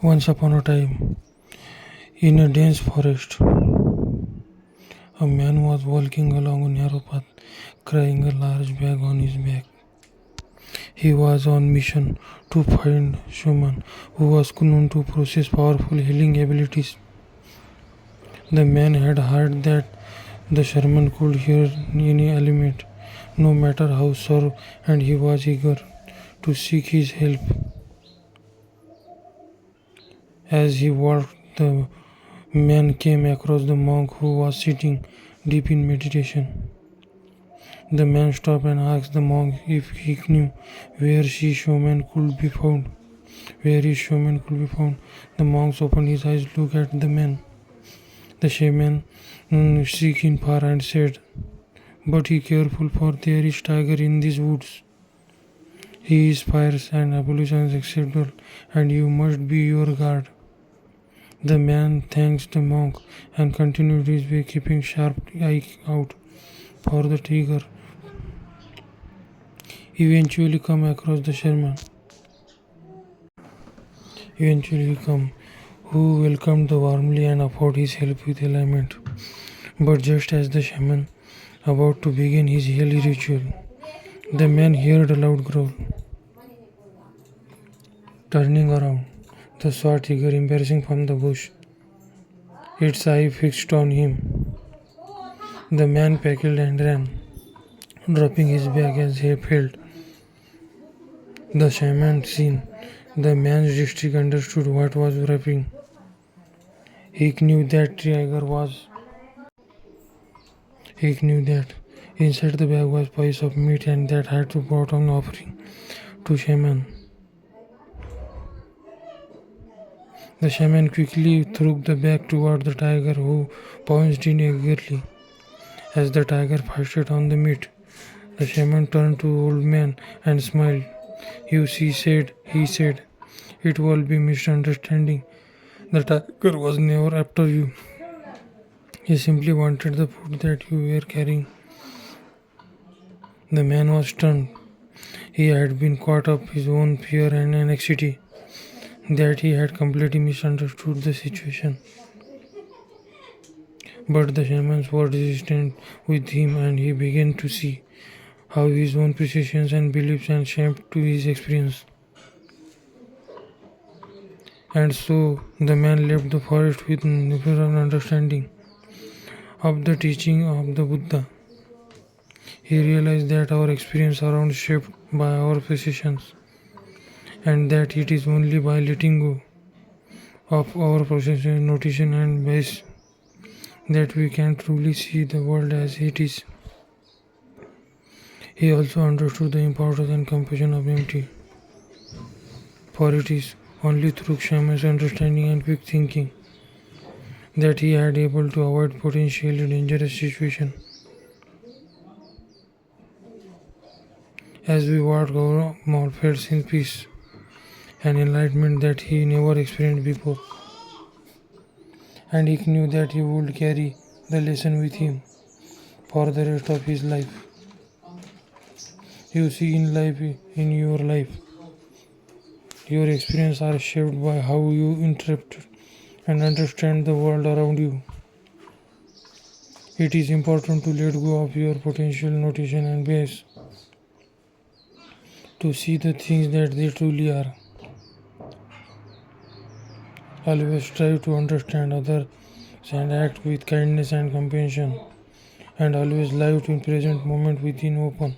Once upon a time, in a dense forest, a man was walking along a narrow path, carrying a large bag on his back. He was on mission to find shaman who was known to possess powerful healing abilities. The man had heard that the shaman could hear any element, no matter how sore, and he was eager to seek his help. As he walked, the man came across the monk who was sitting deep in meditation. The man stopped and asked the monk if he knew where his shaman could be found. Where his shaman could be found. The monk opened his eyes, looked at the man. The shaman seeking far and said, "But be careful, for there is tiger in these woods. He is fierce and abolitions acceptable, and you must be your guard." The man thanked the monk and continued his way, keeping sharp eye out for the tiger. Eventually come across the shaman. Eventually come, who welcomed the warmly and offered his help with alignment. But just as the shaman about to begin his yearly ritual, the man heard a loud growl. Turning around, the saw tiger emerging from the bush, its eye fixed on him. The man packed and ran, dropping his bag as he felt. The shaman seen the man's district understood what was happening. He knew that tiger was. He knew that inside the bag was piece of meat and that had to brought an offering to shaman. The shaman quickly threw the bag toward the tiger, who pounced in eagerly. As the tiger feasted on the meat, the shaman turned to old man and smiled. "You see," he said, "it will be misunderstanding. The tiger was never after you. He simply wanted the food that you were carrying." The man was stunned. He had been caught up his own fear and anxiety, that he had completely misunderstood the situation. But the shamans were resistant with him, and he began to see how his own perceptions and beliefs and shaped to his experience. And so the man left the forest with newfound understanding of the teaching of the Buddha. He realized that our experience around is shaped by our perceptions, and that it is only by letting go of our perception, notion, and bias that we can truly see the world as it is. He also understood the importance and compassion of empty, for it is only through shaman's understanding and quick thinking that he had able to avoid potentially dangerous situations. As we walked, our mouth felt in peace and enlightenment that he never experienced before, and he knew that he would carry the lesson with him for the rest of his life. You see, in your life, your experiences are shaped by how you interpret and understand the world around you. It is important to let go of your potential notion and bias to see the things that they truly are. Always strive to understand others and act with kindness and compassion, and always live in present moment within open.